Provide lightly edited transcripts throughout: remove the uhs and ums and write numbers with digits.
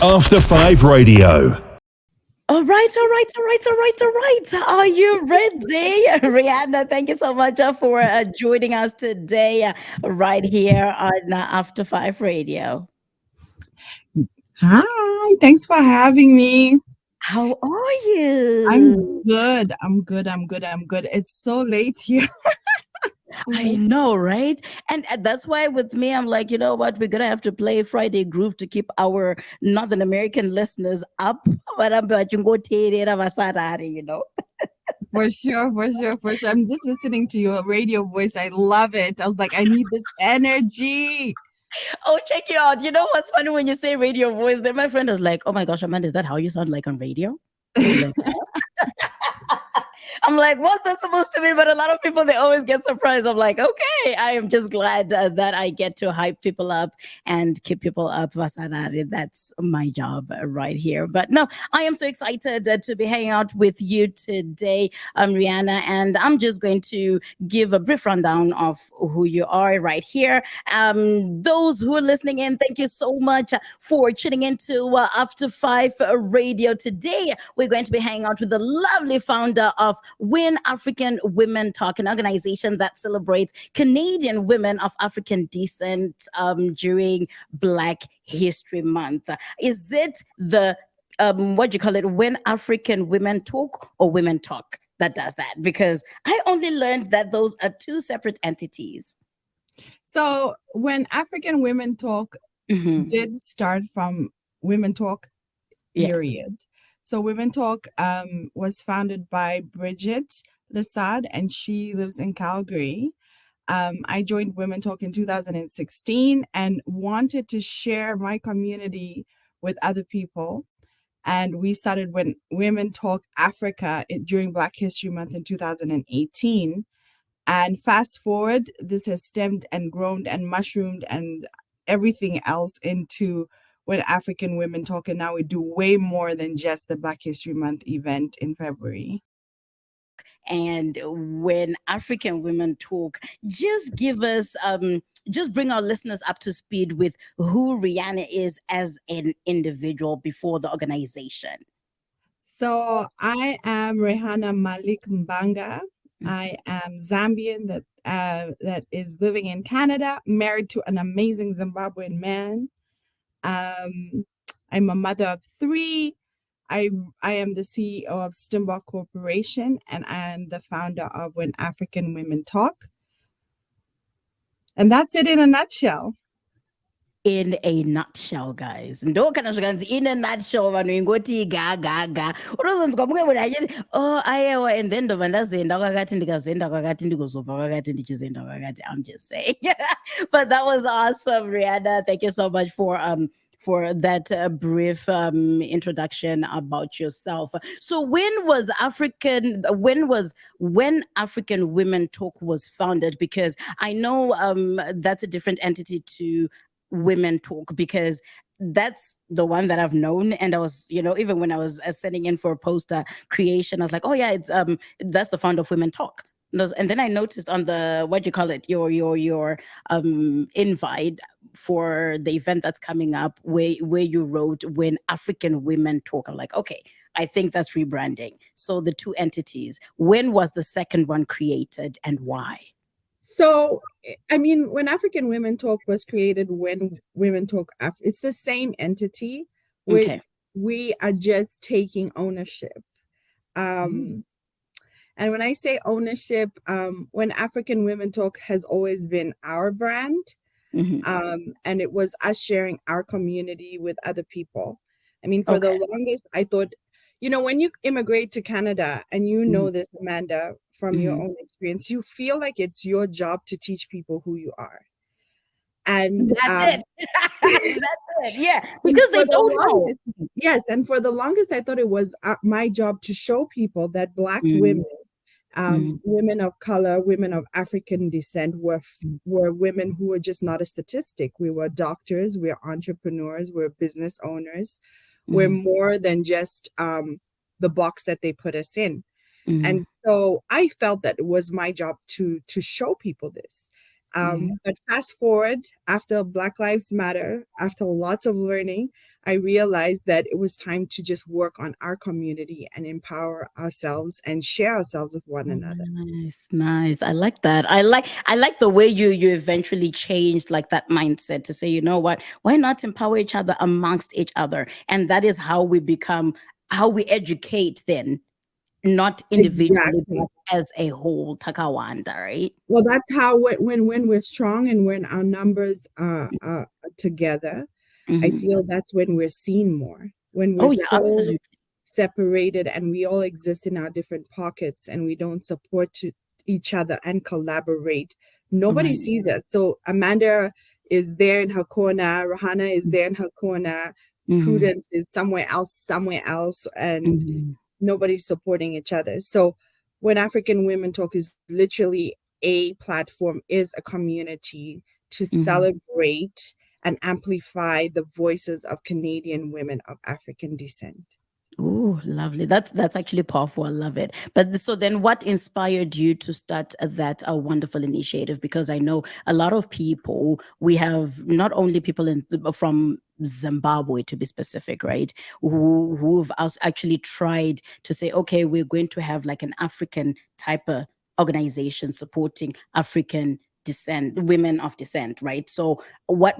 After 5 Radio. All right. Are you ready? Rihanna, thank you so much for joining us today right here on After 5 Radio. Hi, thanks for having me. How are I'm you? good. I'm good. It's so late here. I know, right? And that's why with me, I'm like, you know what? We're going to have to play Friday Groove to keep our Northern American listeners up. But I'm about to go take it of a Saturday, you know? For sure. I'm just listening to your radio voice. I love it. I was like, I need this energy. Oh, check you out. You know what's funny when you say radio voice? Then my friend was like, oh my gosh, Amanda, is that how you sound like on radio? I'm like, I'm like, what's that supposed to mean? But a lot of people, they always get surprised. I'm like, okay, I am just glad that I get to hype people up and keep people up. Vasanari, that's my job right here. But no, I am so excited to be hanging out with you today, Rihanna. And I'm just going to give a brief rundown of who you are right here. Those who are listening in, thank you so much for tuning into After 5 Radio. Today, we're going to be hanging out with the lovely founder of When African Women Talk, an organization that celebrates Canadian women of African descent during Black History Month. Is it the what do you call it? When African Women Talk or Women Talk that does that? Because I only learned that those are two separate entities. So when African Women Talk did start from Women Talk, period. So Women Talk was founded by Bridget Lessard, and she lives in Calgary. I joined Women Talk in 2016 and wanted to share my community with other people. And we started when Women Talk Africa during Black History Month in 2018. And fast forward, this has stemmed and grown and mushroomed and everything else into When African Women Talk. And now we do way more than just the Black History Month event in February. And When African Women Talk, just give us just bring our listeners up to speed with who Rihanna is as an individual before the organization. So I am Rehana Malik Mbanga. I am Zambian that is living in Canada, married to an amazing Zimbabwean man. I'm a mother of 3. I am the CEO of Stimbok Corporation, and I am the founder of When African Women Talk. And that's it in a nutshell. In a nutshell, guys. Ndo kana zvikanzi in a nutshell vanhu ingoti ga unozonzwa mumwe munhu achiti oh aiwa and then ndobva ndazoenda kwakati ndikazoenda kwakati ndigozobva kwakati ndichizoenda kwakati. I'm just saying. But that was awesome, Rihanna. Thank you so much for that brief introduction about yourself. So when African Women Talk was founded? Because I know that's a different entity to Women Talk, because that's the one that I've known. And I was, even when I was sending in for a poster creation, I was like, oh yeah, it's that's the founder of Women Talk. And then I noticed on the your invite for the event that's coming up where you wrote When African Women Talk. I'm like, okay, I think that's rebranding. So the two entities. When was the second one created and why? So, I mean, When African Women Talk was created when Women Talk, it's the same entity. We are just taking ownership. And when I say ownership, When African Women Talk has always been our brand. And it was us sharing our community with other people. I mean, for the longest, I thought, when you immigrate to Canada, and you know this, Amanda, from your own experience, you feel like it's your job to teach people who you are. And that's it. That's it. Yeah, because they don't know. Yes, and for the longest, I thought it was my job to show people that Black women, women of color, women of African descent were women who were just not a statistic. We were doctors, we're entrepreneurs, we're business owners. We're more than just the box that they put us in. And so I felt that it was my job to show people this. But fast forward, after Black Lives Matter, after lots of learning, I realized that it was time to just work on our community and empower ourselves and share ourselves with one another. Nice, nice. I like that. I like the way you eventually changed like that mindset to say, you know what, why not empower each other amongst each other? And that is how we become, how we educate then, not individually, Exactly. but as a whole. Takawanda, right? Well, that's how when we're strong and when our numbers are together, I Mhm. feel that's when we're seen more. When we're Oh yeah, so absolutely. separated and we all exist in our different pockets and we don't support each other and collaborate, nobody Right. sees us. So Amanda is there in her corner, Rehana is there in her corner, Mhm. Prudence is somewhere else, and Mhm. nobody's supporting each other. So when African Women Talk is literally a platform, is a community to Mhm. celebrate and amplify the voices of Canadian women of African descent. Oh, lovely. That's actually powerful. I love it. But so then what inspired you to start that wonderful initiative? Because I know a lot of people, we have not only people from Zimbabwe to be specific, right? Who've actually tried to say, okay, we're going to have like an African type of organization supporting African descent, women of descent, right? So what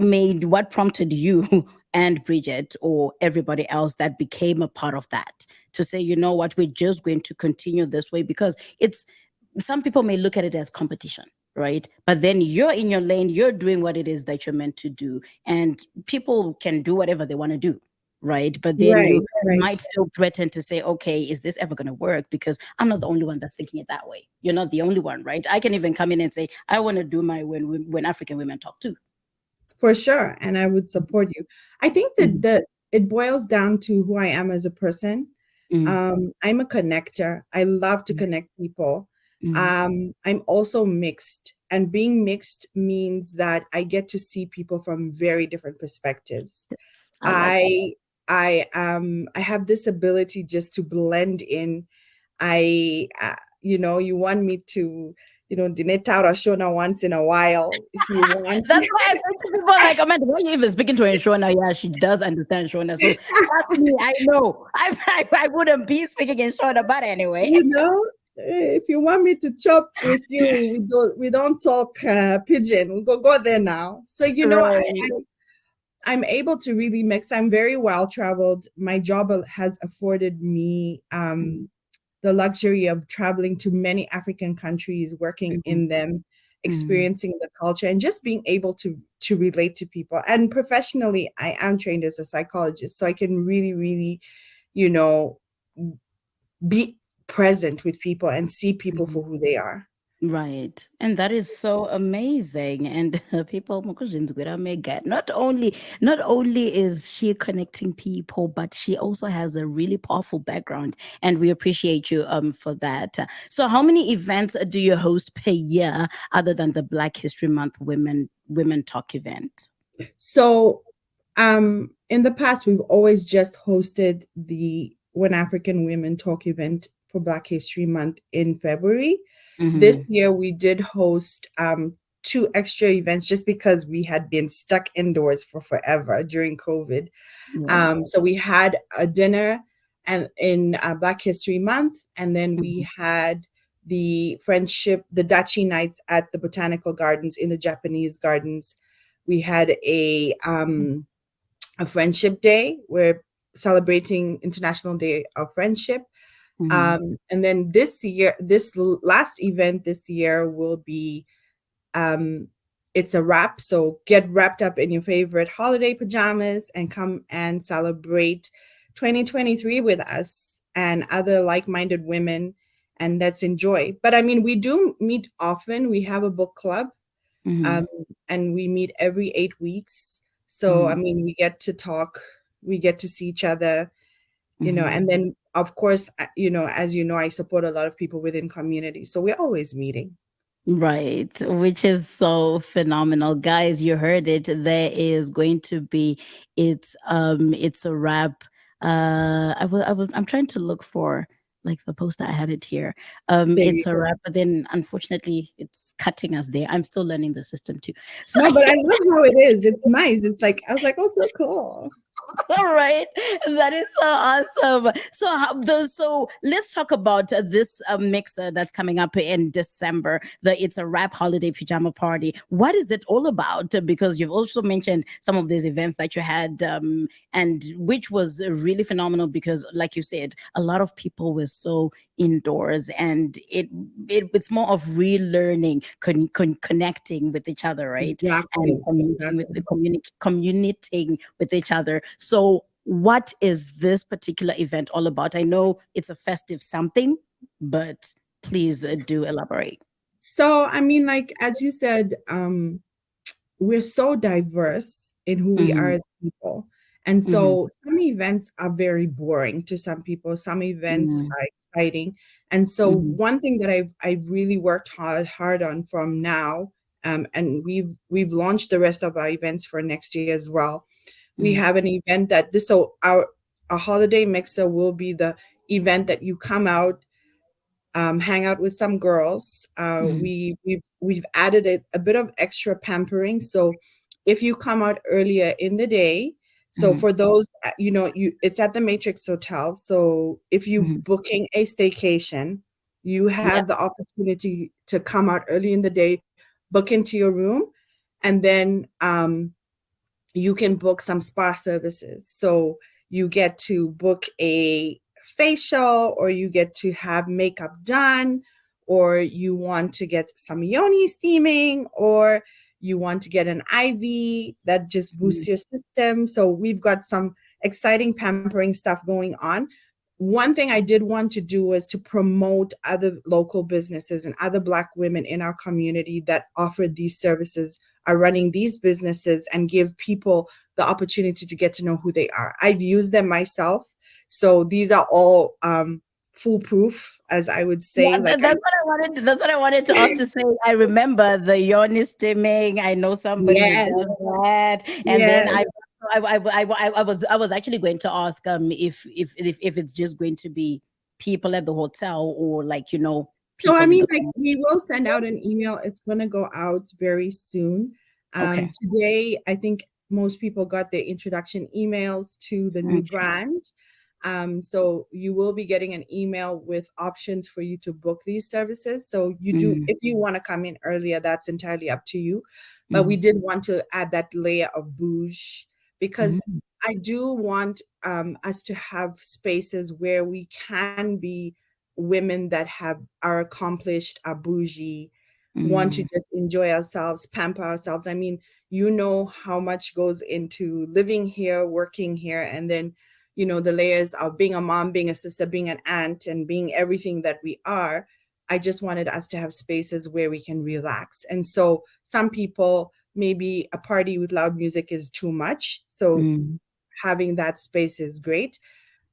prompted you and Bridget or everybody else that became a part of that to say, you know what, we're just going to continue this way? Because it's, some people may look at it as competition, right? But then you're in your lane, you're doing what it is that you're meant to do, and people can do whatever they want to do, right? But then Right, you right. might feel threatened to say, okay, is this ever going to work? Because I'm not the only one that's thinking it that way. You're not the only one, right? I can even come in and say, I want to do my when African women talk too. For sure. And I would support you. I think that Mhm. it boils down to who I am as a person. Mhm. I'm a connector. I love to connect people. Mhm. I'm also mixed, and being mixed means that I get to see people from very different perspectives. I like that. I have this ability just to blend in. You want me to, dinette out a Shona once in a while if you want. That's why I think people are like, Amanda, why are you even speaking to Shona? Yeah, she does understand Shona. So trust me, I know. I wouldn't be speaking in Shona, but anyway. you know if you want me to chop with you, we don't talk pigeon. We go there now. So Right. I'm able to really mix. I'm very well traveled. My job has afforded me the luxury of traveling to many African countries, working Mhm. in them, Mhm. experiencing the culture, and just being able to relate to people. And professionally, I am trained as a psychologist, so I can really, really, you know, be present with people and see people Mhm. for who they are. Right. And that is so amazing. And people not only is she connecting people, but she also has a really powerful background. And we appreciate you for that. So how many events do you host per year other than the Black History Month Women Talk event? So, in the past, we've always just hosted the When African Women Talk event for Black History Month in February. This Mm-hmm. year, we did host two extra events just because we had been stuck indoors for forever during COVID. Right. So we had a dinner and in Black History Month, and then Mhm. we had the Dachi nights at the Botanical Gardens in the Japanese gardens. We had a friendship day. We're celebrating International Day of Friendship. Mhm. And then last event this year will be um, it's a wrap. So get wrapped up in your favorite holiday pajamas and come and celebrate 2023 with us and other like-minded women, and let's enjoy. But I mean, we do meet often. We have a book club, Mhm. um, and we meet every 8 weeks. So I Mhm. mean, we get to talk, we get to see each other, Mhm. and then of course, as you know, I support a lot of people within community, so we're always meeting. Right, which is so phenomenal. Guys, you heard it. There is going to be it's a wrap. I'm trying to look for like the poster. I had it here. There you It's a go. wrap, but then unfortunately it's cutting us there. I'm still learning the system too. So No, but I love how it is. It's nice. It's like I was like, oh, so cool. All right, that is so awesome. So let's talk about this mixer that's coming up in December. It's a rap holiday pajama party. What is it all about? Because you've also mentioned some of these events that you had, and which was really phenomenal. Because, like you said, a lot of people were so indoors, and it's more of relearning, connecting with each other, right? And Exactly. communicating with Exactly. the communicating with each other. So, what is this particular event all about? I know it's a festive something, but please do elaborate. So, I mean, like, as you said, we're so diverse in who we are Mm-hmm, as people. And mm-hmm, so some events are very boring to some people, some events are exciting. And so mm-hmm, one thing that I've really worked hard on from now, and we've launched the rest of our events for next year as well. We mm-hmm. have an event that this so our holiday mixer will be the event that you come out, hang out with some girls. Mm-hmm. We've added a bit of extra pampering. So if you come out earlier in the day, so Mm-hmm. for those, it's at the Matrix Hotel. So if you Mm-hmm. booking a staycation, you Yeah. have the opportunity to come out early in the day, book into your room, and then you can book some spa services. So you get to book a facial, or you get to have makeup done, or you want to get some yoni steaming, or you want to get an IV that just Mm-hmm. boosts your system. So we've got some exciting pampering stuff going on. One thing I did want to do was to promote other local businesses and other Black women in our community that offered these services, are running these businesses, and give people the opportunity to get to know who they are. I've used them myself. So these are all foolproof, as I would Yeah, say. that's what I wanted. That's what I wanted to ask to say. I remember the yoni steaming. I know somebody who Yes, does that, and then yes. I was actually going to ask if it's just going to be people at the hotel, or like So I people in mean, the like, we will send out an email. It's going to go out very soon. okay. Today, I think most people got their introduction emails to the new Okay. brand. So you will be getting an email with options for you to book these services. So you do, Mm, if you want to come in earlier, that's entirely up to you. But we mm, did want to add that layer of bouge, because mm, I do want us to have spaces where we can be women that are accomplished, are bougie, want to mm, just enjoy ourselves, pamper ourselves. I mean, you know how much goes into living here, working here, and then, the layers of being a mom, being a sister, being an aunt, and being everything that we are. I just wanted us to have spaces where we can relax. And so some people, maybe a party with loud music is too much. So mm, having that space is great.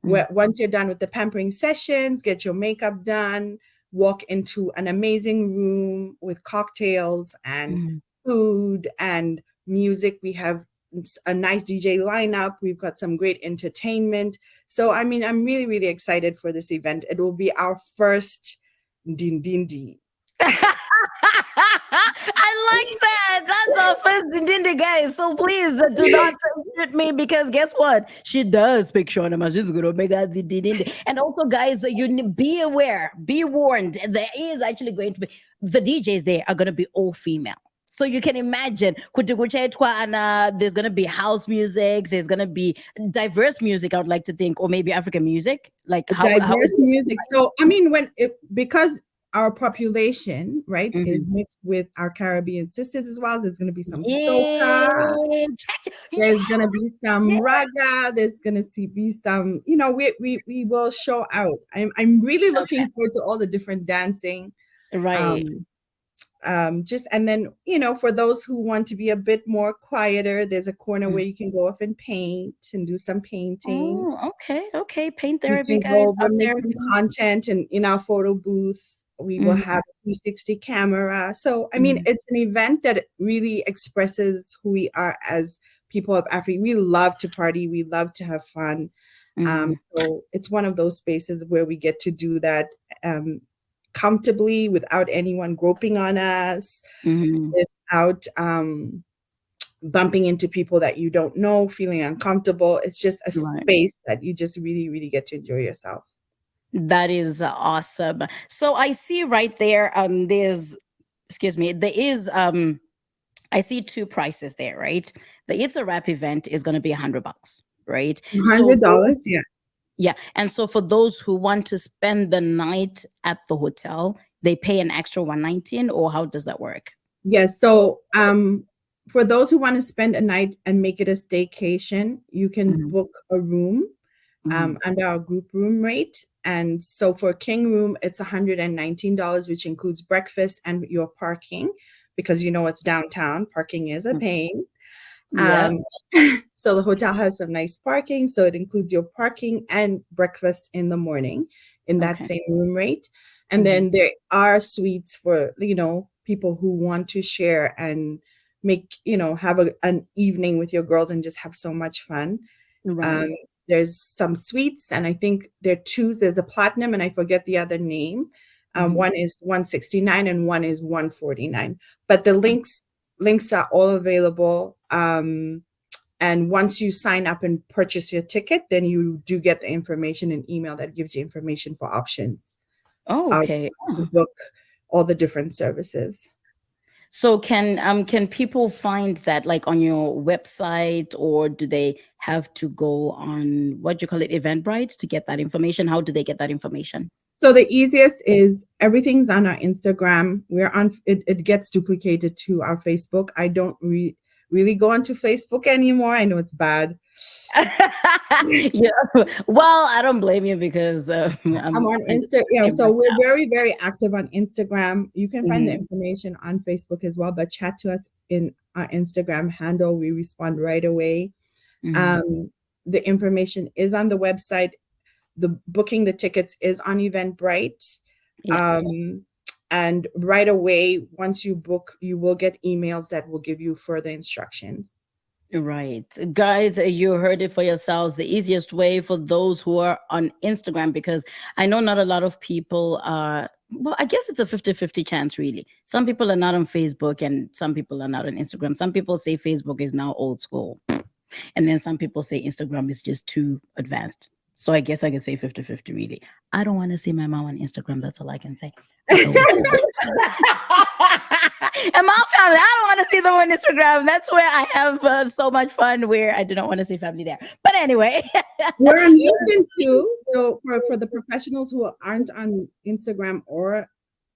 mm, Once you're done with the pampering sessions, get your makeup done, walk into an amazing room with cocktails and mm. food and music. We have a nice DJ lineup. We've got some great entertainment. So, I mean, I'm really, really excited for this event. It will be our first din din di. I like that. That's our first Ndindi, guys. So please do not shoot me, because guess what? She does speak Shona. She's going to make us Ndindi. And also, guys, be aware, be warned. There is actually going to be the DJs there are going to be all female. So you can imagine, there's going to be house music, there's going to be diverse music, I would like to think, or maybe African music. Like how is Diverse music. So, I mean, because our population, right, it? is mixed with our Caribbean sisters as well. There's going to be some Yeah. soca. Yeah. There's gonna be some raga. There's gonna be some. We will show out. I'm really looking Okay. forward to all the different dancing. Right. Um, just and then for those who want to be a bit more quieter, there's a corner Mm. where you can go off and paint and do some painting. Oh, okay. Okay. Paint You therapy, can guys. go over Art and make some therapy. content, and in our photo booth, we will Mhm, have a 360 camera. So, I mean, mhm, it's an event that really expresses who we are as people of Africa. We love to party, we love to have fun. mhm, So it's one of those spaces where we get to do that um, comfortably, without anyone groping on us, mhm, without bumping into people that you don't know, feeling uncomfortable. It's just a Right. space that you just really, really get to enjoy yourself. That is awesome. So I see right there, there's, excuse me, there is, I see two prices there, right? The It's a Wrap event is going to be $100, right? So $100, yeah. yeah, and so for those who want to spend the night at the hotel, they pay an extra 119, or how does that work? Yes. So for those who want to spend a night and make it a staycation, you can Mhm, book a room mhm, under our group room rate. And so for king room, it's $119, which includes breakfast and your parking, because it's downtown. Parking is a mhm. pain. Yep. Um, so the hotel has some nice parking. So it includes your parking and breakfast in the morning in that Okay. same room rate. And Mhm. then there are suites for, people who want to share and make, have an evening with your girls and just have so much fun. Um, Right. there's some suites, and I think there are two. There's a platinum, and I forget the other name. Mhm. One is 169 and one is 149. But the links are all available. And once you sign up and purchase your ticket, then you do get the information in email that gives you information for options Oh, okay. to book all the different services. So can people find that like on your website, or do they have to go on, what do you call it, Eventbrite, to get that information? How do they get that information? So the easiest is everything's on our Instagram. We're on it, it gets duplicated to our Facebook. I don't really go onto Facebook anymore. I know it's bad. Yeah. Well, I don't blame you because I'm I'm on kind of Insta. Yeah, same so we're myself. very, very active on Instagram. You can find the Mhm, information on Facebook as well, but chat to us in our Instagram handle. We respond right away. mhm. Um, the information is on the website. The booking the tickets is on Eventbrite. Yeah. Um, and right away, once you book, you will get emails that will give you further instructions. Right. Guys, you heard it for yourselves. The easiest way for those who are on Instagram, because I know not a lot of people are, well, I guess it's a 50-50 chance, really. Some people are not on Facebook and some people are not on Instagram. Some people say Facebook is now old school. And then some people say Instagram is just too advanced. So I guess I can say 50-50, really. I don't want to see my mom on Instagram. That's all I can say. I always say that. And my family, I don't want to see them on Instagram. That's where I have so much fun, where I do not want to see family there. But anyway. We're on LinkedIn too. So for the professionals who aren't on Instagram or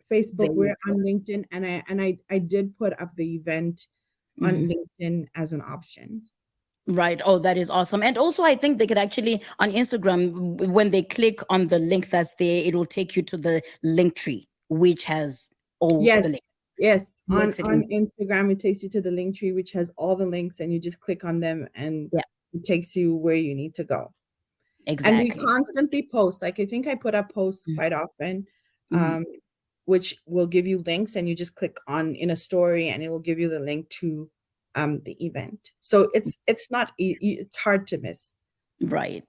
There Facebook, you we're on LinkedIn, and I did put up the event go. on Mhm. LinkedIn as an option. Right. Oh, that is awesome. And also, I think they could actually, on Instagram, when they click on the link that's there, it will take you to the link tree, which has all the Yes, links. yes. On Makes it on easy. Instagram, it takes you to the link tree, which has all the links, and you just click on them, and Yeah, it takes you where you need to go. And we exactly. constantly post. Like I think I put up posts Mhm. quite often, Mhm. um, which will give you links, and you just click on in a story, and it will give you the link to the event. So it's not it's hard to miss. Right.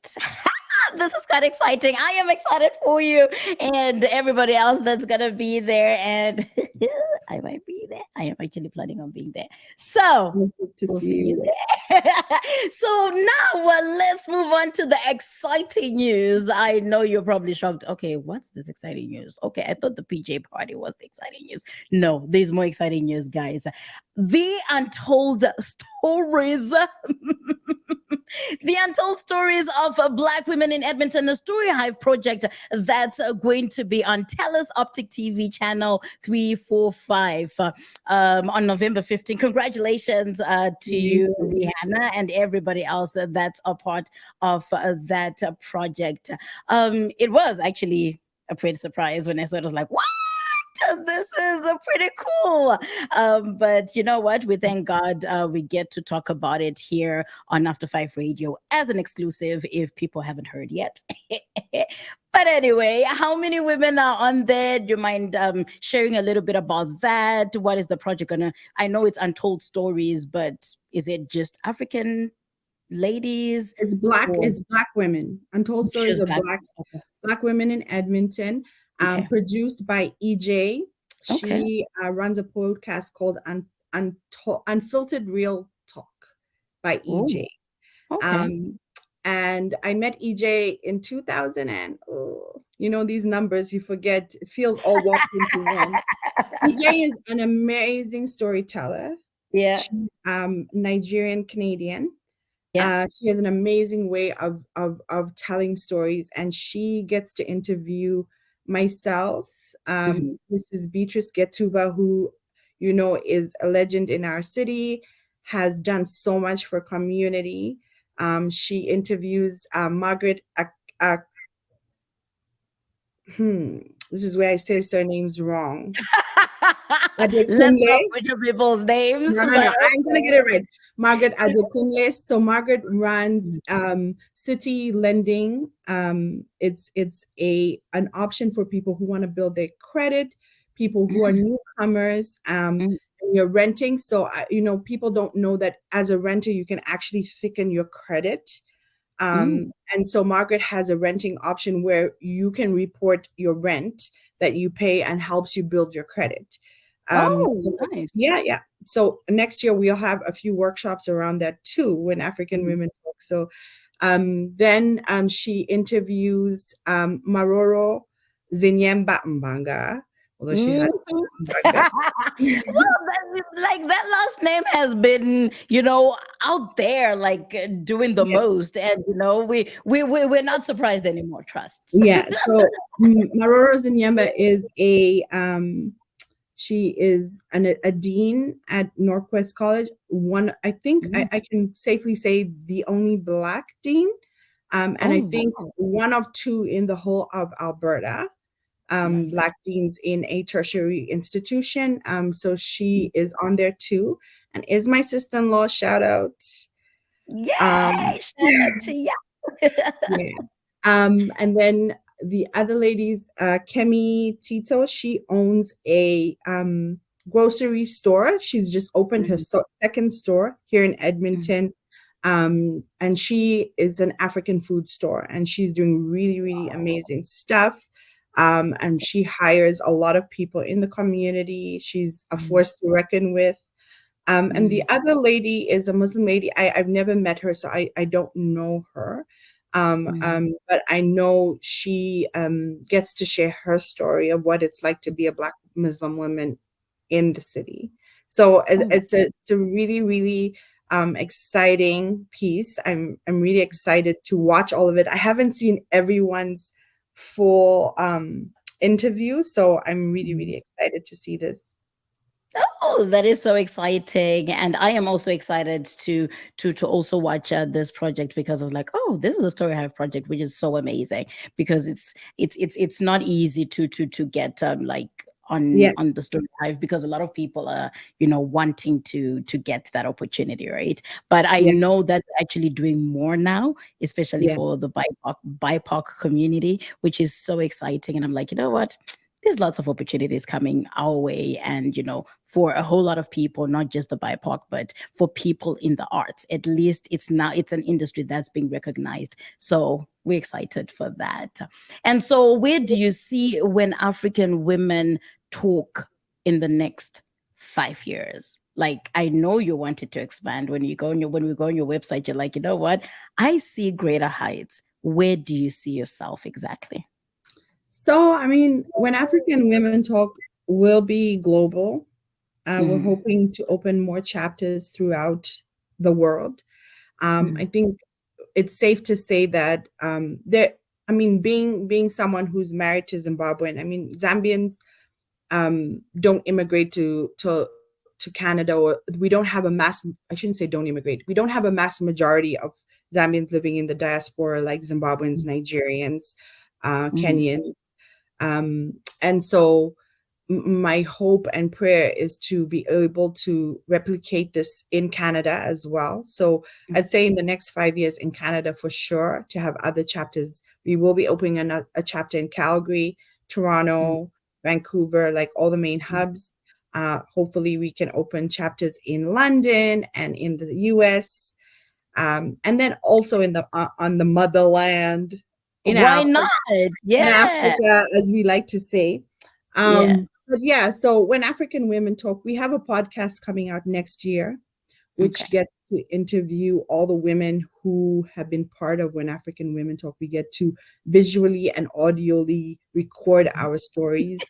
This is quite exciting. I am excited for you and everybody else that's gonna be there. And I might be there. I am actually planning on being there. So Good to we'll see see you you. there. So now let's move on to the exciting news. I know you're probably shocked. Okay, what's this exciting news? Okay, I thought the PJ party was the exciting news. No, there's more exciting news, guys. The untold stories. The untold stories of Black women in Edmonton, the Story Hive project that's going to be on Telus Optic TV channel 345 on November 15th. Congratulations to you, Rehana, and everybody else that's a part of that project. It was actually a pretty surprise when I saw it. I was like, what? This is pretty cool. But you know what? We thank God we get to talk about it here on After Five Radio as an exclusive if people haven't heard yet. But anyway, how many women are on there? Do you mind sharing a little bit about that? What is the project gonna? I know it's untold stories, but is it just African ladies or It's black women. Untold stories just of black? Okay. black women in Edmonton. Okay. Produced by EJ. Okay. She runs a podcast called Unfiltered Real Talk. by Oh, EJ. okay. Um, and I met EJ in 2000 and these numbers you forget. It feels all walked into one. EJ is an amazing storyteller. Yeah. She's Nigerian Canadian. Yeah. She has an amazing way of telling stories, and she gets to interview myself, Mhm. Mrs. Beatrice Getuba, who is a legend in our city, has done so much for community. She interviews Margaret. This is where I say surnames wrong. Let's Adekunle. not butcher people's names, No, no, but no. I'm gonna get okay. it right. Margaret Adekunle. So Margaret runs City Lending. It's an option for people who want to build their credit, people who are newcomers. Mm, And you're renting. So people don't know that as a renter you can actually thicken your credit. mm. And so Margaret has a renting option where you can report your rent that you pay and helps you build your credit. Oh, So nice. yeah. So next year we'll have a few workshops around that too when African Mm. women talk. So then she interviews Maroro Zinyemba Mbanga, although she Mhm. had Mbanga. Well, like that last name has been, out there, like doing the Yeah. most, and we're not surprised anymore. Trust. Yeah. So Maroro Zinyemba is she is a dean at Northwest College. One, I think Mm. I can safely say the only Black dean, and I Oh, think wow. one of two in the whole of Alberta, Lovely. Black deans in a tertiary institution. So she is on there too, and is my sister-in-law. Shout out. Um, Yay! Shout out to you. yeah. And then the other ladies, Kemi Tito, she owns a grocery store. She's just opened her Mhm, second store here in mhm, Edmonton. And she is an African food store, and she's doing really, really amazing stuff. And she hires a lot of people in the community. She's a mhm, force to reckon with. And the mhm, other lady is a Muslim lady. I've never met her, so I don't know her. mhm. But I know she gets to share her story of what it's like to be a Black Muslim woman in the city. So Oh, it's a really, really exciting piece. I'm really excited to watch all of it. I haven't seen everyone's full interview, so I'm really, mhm. really excited to see this. Oh, that is so exciting, and I am also excited to also watch this project, because I was like, oh, this is a Story Hive project, which is so amazing, because it's not easy to get like Yes, on the Story Hive, because a lot of people are wanting to get that opportunity, right? But I yes, know that they're actually doing more now, especially yes. for the BIPOC community, which is so exciting. And I'm like, you know what? There's lots of opportunities coming our way, and for a whole lot of people, not just the BIPOC, but for people in the arts. At least it's an industry that's being recognized. So we're excited for that. And so where do you see when African women talk in the next 5 years? Like, I know you wanted to expand. When we go on your website, you're like, you know what? I see greater heights. Where do you see yourself exactly? So, I mean, when African women talk, will be global. We're Mhm, hoping to open more chapters throughout the world. I mhm, think it's safe to say that there. I mean, being someone who's married to Zimbabwean, I mean, Zambians don't immigrate to Canada, or we don't have a mass. I shouldn't say don't immigrate. We don't have a mass majority of Zambians living in the diaspora like Zimbabweans, Nigerians, mhm, Kenyans. And so my hope and prayer is to be able to replicate this in Canada as well. So I'd say in the next 5 years in Canada for sure, to have other chapters. We will be opening a chapter in Calgary, mhm, Toronto, Vancouver, like all the main mhm. hubs. Hopefully we can open chapters in London and in the US, and then also in the on the motherland in Why not? Africa, Yeah. as we like to say. Yeah. But yeah, so when African women talk, we have a podcast coming out next year, which Okay. gets to interview all the women who have been part of When African Women Talk. We get to visually and audially record our stories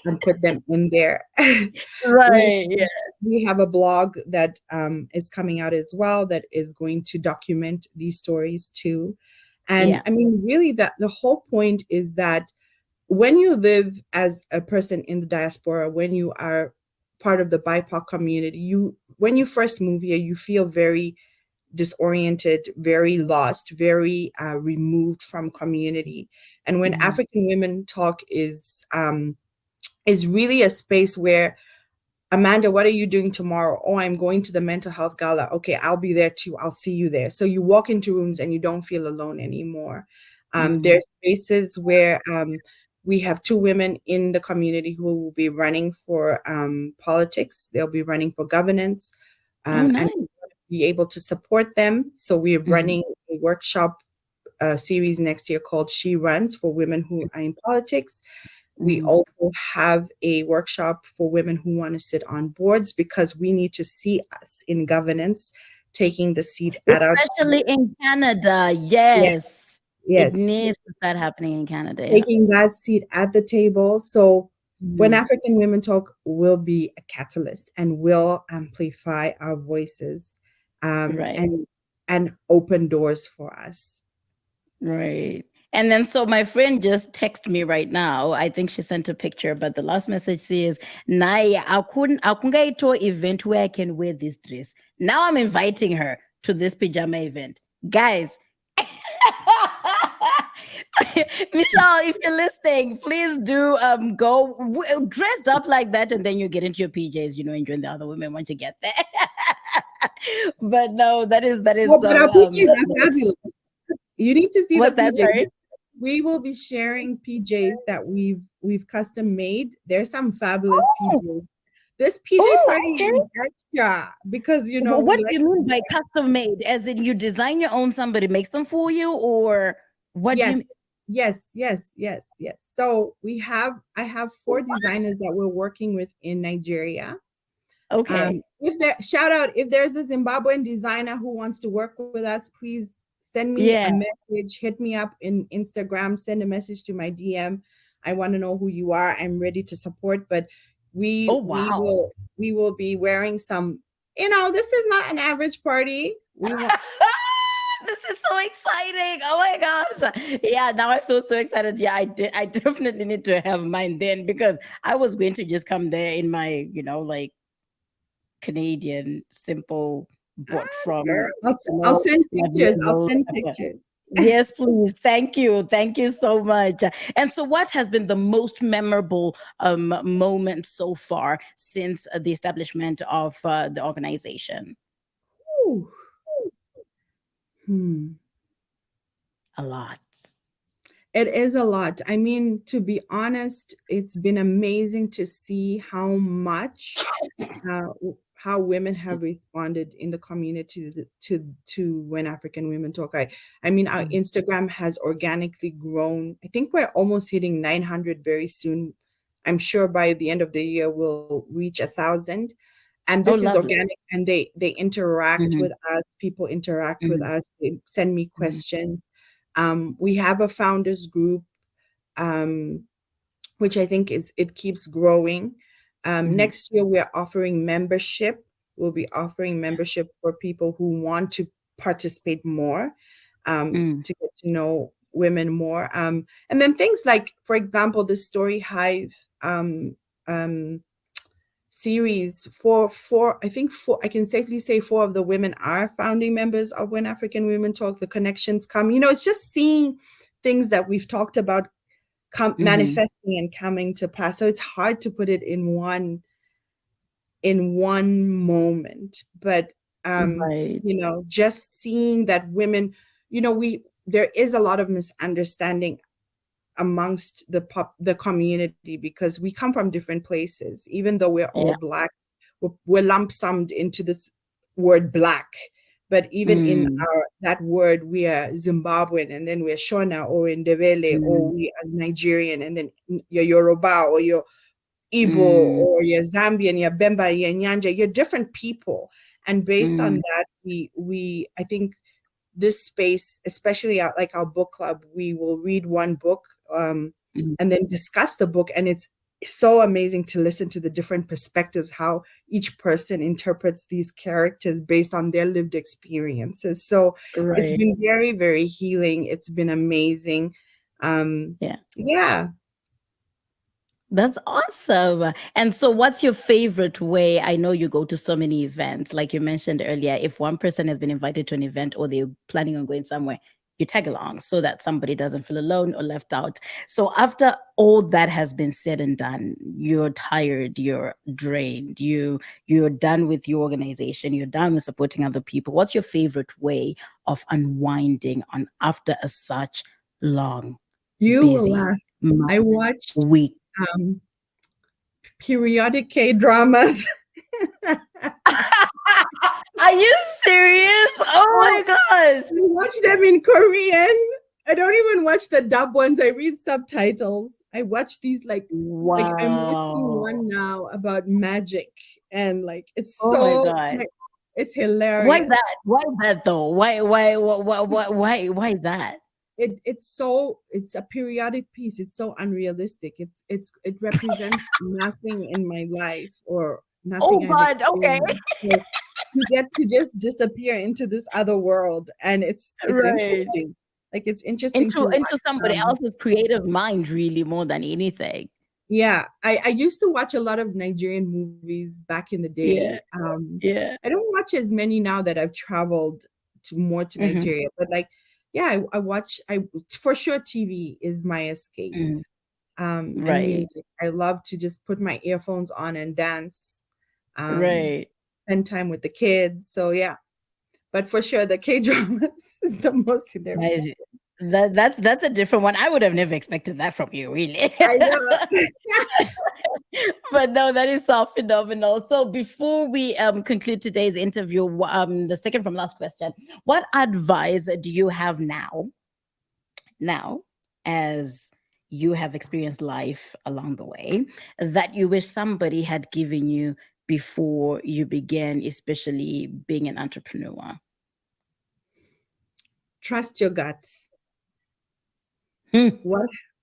and put them in there. Right. Yeah. We have a blog that is coming out as well that is going to document these stories too. And I mean, really, that the whole point is that when you live as a person in the diaspora, when you are part of the BIPOC community, when you first move here, you feel very disoriented, very lost, very removed from community. And when African Women Talk is really a space where, Amanda, what are you doing tomorrow? Oh, I'm going to the mental health gala. Okay, I'll be there too. I'll see you there. So you walk into rooms and you don't feel alone anymore. There's spaces where we have 2 women in the community who will be running for politics. They'll be running for governance. Nice. And be able to support them. So we're running a workshop series next year called She Runs for women who are in politics. We also have a workshop for women who want to sit on boards, because we need to see us in governance taking the seat at our especially in Canada. Yes. It needs to start happening in Canada. Taking that seat at the table. So When African Women Talk will be a catalyst and will amplify our voices and open doors for us. Right. And then so my friend just texted me right now. I think she sent a picture, but the last message says, Naya, I couldn't to event where I can wear this dress. Now I'm inviting her to this pajama event. Guys, Michelle, if you're listening, please do go dressed up like that, and then you get into your PJs, enjoying the other women once you get there. But no, that is but our PJs are fabulous. You need to see the PJs. Right? We will be sharing PJs that we've custom made. There's some fabulous PJs. This PJ party is extra because what do you mean by custom made? As in you design your own, somebody makes them for you, or what? Yes. So I have 4 designers that we're working with in Nigeria. Okay. If there's a Zimbabwean designer who wants to work with us, please send me a message, hit me up in Instagram, send a message to my DM. I want to know who you are. I'm ready to support, but we will be wearing some, this is not an average party. This is so exciting. Oh my gosh. Yeah, now I feel so excited. Yeah, I definitely need to have mine then, because I was going to just come there in my, like Canadian simple bought from. I'll send pictures. Yes, please. Thank you. Thank you so much. And so what has been the most memorable moment so far since the establishment of the organization? Ooh. A lot. It is a lot. I mean, to be honest, it's been amazing to see how much how women have responded in the community to When African Women Talk. I mean, our Instagram has organically grown. I think we're almost hitting 900 very soon. I'm sure by the end of the year we'll reach 1,000. And this is organic, and they interact with us. People interact with us. They send me questions. We have a founders group, which I think it keeps growing. Next year, we're offering membership. We'll be offering membership for people who want to participate more, to get to know women more. And then things like, for example, the Story Hive series. I can safely say 4 of the women are founding members of When African Women Talk. The connections come. It's just seeing things that we've talked about manifesting and coming to pass. So it's hard to put it in one moment, but just seeing that women, there is a lot of misunderstanding amongst the community, because we come from different places. Even though we're all Black, we're lump summed into this word Black. But even in that word, we are Zimbabwean, and then we're Shona or Ndebele, or we are Nigerian, and then you're Yoruba, or you're Igbo, or you're Zambian, you're Bemba, you're Nyanja. You're different people, And based on that, we I think this space, especially like our book club, we will read one book and then discuss the book. And it's so amazing to listen to the different perspectives, how each person interprets these characters based on their lived experiences. So it's been very, very healing. It's been amazing. Yeah. That's awesome. And so what's your favorite way? I know you go to so many events. Like you mentioned earlier, if one person has been invited to an event or they're planning on going somewhere, you tag along so that somebody doesn't feel alone or left out. So after all that has been said and done, you're tired, you're drained, you're done with your organization, you're done with supporting other people. What's your favorite way of unwinding on after a such long, busy I watched week? Periodic K-dramas. Are you serious? Oh my gosh. I watch them in Korean. I don't even watch the dub ones. I read subtitles. I watch these like I'm watching one now about magic, and like it's oh so my God. like, it's hilarious. Why that? Why that though? Why that? It's a periodic piece. It's so unrealistic. It represents nothing in my life or nothing. Oh God, okay. So you get to just disappear into this other world, and it's interesting. Like it's interesting into somebody else's creative mind, really, more than anything. Yeah, I used to watch a lot of Nigerian movies back in the day. I don't watch as many now that I've traveled to Nigeria, but like, yeah, I watch. For sure, TV is my escape. And music. I love to just put my earphones on and dance. Spend time with the kids. So yeah, but for sure, the K-dramas is the most hilarious. That's a different one. I would have never expected that from you, really. I know. But no, that is so phenomenal. So before we conclude today's interview, the second from last question, what advice do you have now as you have experienced life along the way that you wish somebody had given you before you began, especially being an entrepreneur? Trust your guts.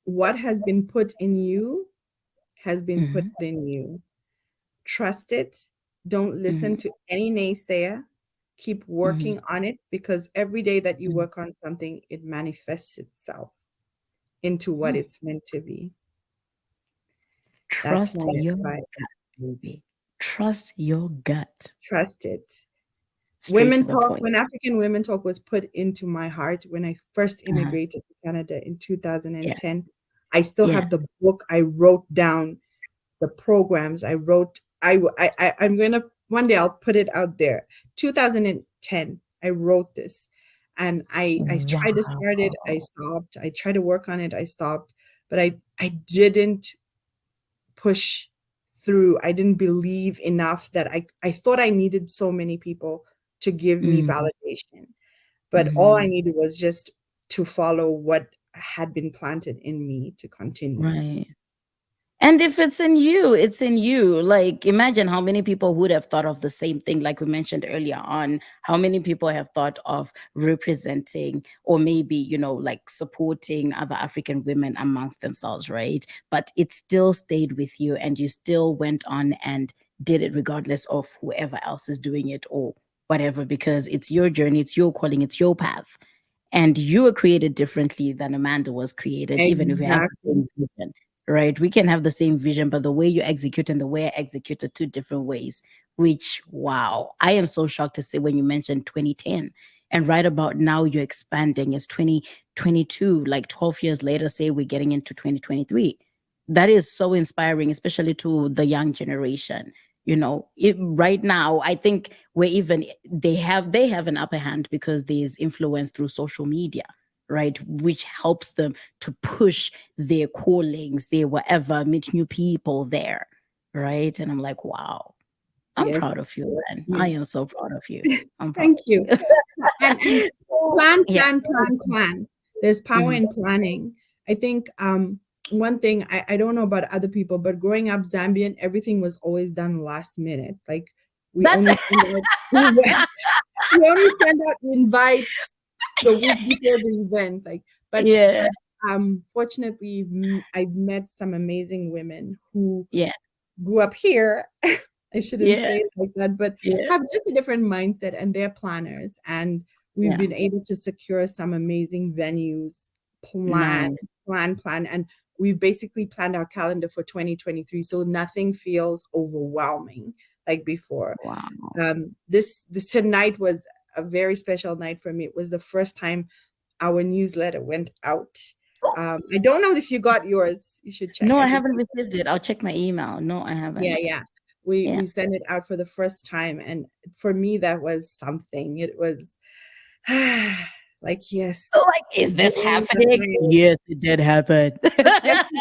What has been put in you has been put in you. Trust it. Don't listen to any naysayer. Keep working on it, because every day that you work on something, it manifests itself into what it's meant to be. Trust your gut, baby. Trust your gut. Trust it. Women Talk, when African Women Talk was put into my heart when I first immigrated to Canada in 2010, I still have the book. I wrote down the programs. I wrote, I'm going to, one day I'll put it out there. 2010, I wrote this, and I tried to start it. I stopped. I tried to work on it. I stopped, but I didn't push through. I didn't believe enough that I thought I needed so many people to give me validation, but all I needed was just to follow what had been planted in me to continue. Right. And if it's in you, it's in you. Like, imagine how many people would have thought of the same thing, like we mentioned earlier on. How many people have thought of representing or maybe, like supporting other African women amongst themselves, right? But it still stayed with you and you still went on and did it regardless of whoever else is doing it or whatever, because it's your journey, it's your calling, it's your path. And you were created differently than Amanda was created, even if you have the same vision. Right, we can have the same vision, but the way you execute and the way I execute are two different ways. Which, wow, I am so shocked to say when you mentioned 2010, and right about now you're expanding. It's 2022, like 12 years later. Say we're getting into 2023. That is so inspiring, especially to the young generation. Right now, I think they have an upper hand because there's influence through social media. Right, which helps them to push their callings, their whatever, meet new people there, right? And I'm like, wow, I'm proud of you, man. I am so proud of you. Thank you. And plan. There's power in planning. I think one thing, I don't know about other people, but growing up Zambian, everything was always done last minute. Like We That's only send out we only send out invites the week before the event. Like, but yeah, fortunately, I've met some amazing women who yeah, grew up here. I shouldn't yeah, say it like that, but yeah. have just a different mindset, and they're planners. And we've Yeah. been able to secure some amazing venues, Nice. plan. And we've basically planned our calendar for 2023. So nothing feels overwhelming like before. Wow. This tonight was a very special night for me. It was the first time our newsletter went out. I don't know if you got yours. You should check. No, I I think haven't received it. I'll check my email. No, I yeah, haven't. yeah. We Yeah. we sent it out for the first time, and for me that was something. It was like, yes. Like, is this Finally, happening? Yes, it did happen. especially,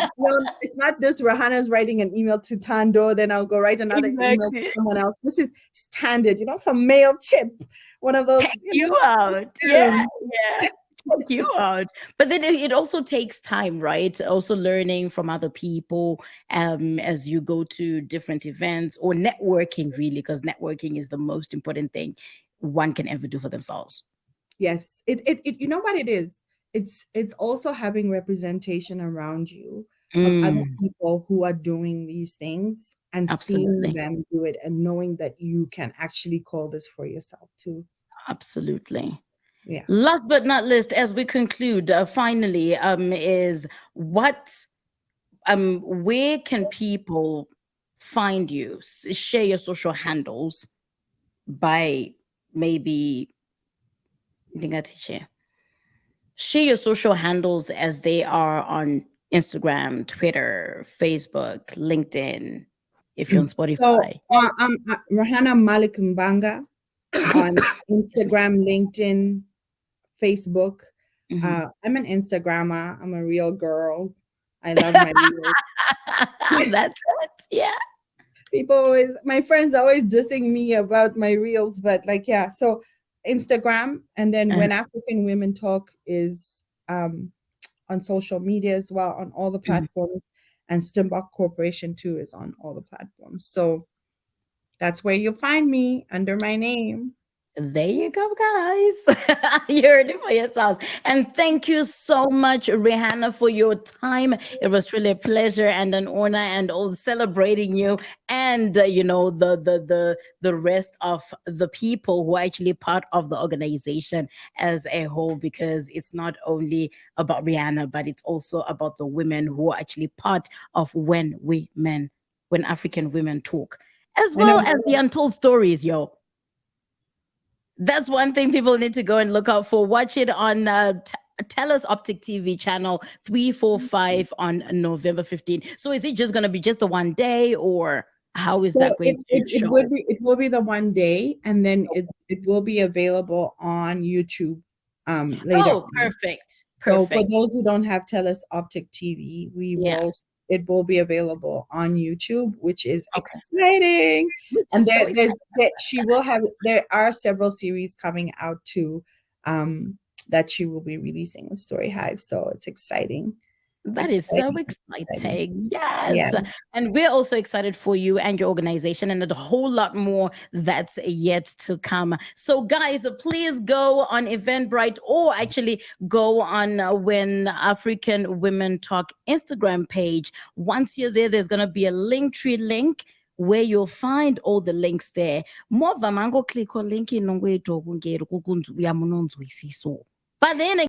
it's not this Rehana's writing an email to Tando, then I'll go write another email to Exactly. someone else. This is standard, from MailChimp, one of those. Check you out. Yeah, yeah. Check you out. But then it also takes time, right? Also learning from other people as you go to different events or networking, really, because networking is the most important thing one can ever do for themselves. Yes, it you know what it is? It's also having representation around you of other Mm, people who are doing these things and seeing absolutely. them do it and knowing that you can actually call this for yourself too. Absolutely. Yeah. Last but not least, as we conclude, finally, is where can people find you? Share your social handles by maybe share your social handles as they are on Instagram, Twitter, Facebook, LinkedIn, if you're on So Spotify. I'm Rehana Malik Mbanga on Excuse me. Instagram, LinkedIn, Facebook. Mhm. I'm an Instagrammer. I'm a real girl. I love my reels. That's it. Yeah. My friends always dissing me about my reels, but like, yeah. So Instagram, and then Uh, When African Women Talk is on social media as well, on all the mhm. platforms, and Stimbok Corporation too is on all the platforms. So that's where you'll find me under my name. There you go, guys. You heard it for yourselves. And thank you so much, Rehana, for your time. It was really a pleasure and an honor, and all celebrating you and the rest of the people who are actually part of the organization as a whole, because it's not only about Rehana, but it's also about the women who are actually part of when African women talk, as I know. well as the untold stories, yo. That's one thing people need to go and look out for. Watch it on Telus Optic TV channel 345 on November 15th. So is it just going to be just the one day, or how is So that going to show? it will be the one day, and then it will be available on YouTube later Oh, on. perfect. So for Perfect. those who don't have Telus Optic TV, Yeah. it will be available on YouTube, which is Okay. exciting. Which And is so exciting. there are several series coming out too, that she will be releasing with Story Hive. So it's exciting. That is so Exciting. Exciting. exciting. Yeah. Yes. And we're also excited for you and your organization, and a whole lot more that's yet to come. So, guys, please go on Eventbrite, or actually go on When African Women Talk Instagram page. Once you're there, there's going to be a Linktree link where you'll find all the links there. More vamango click on link in but then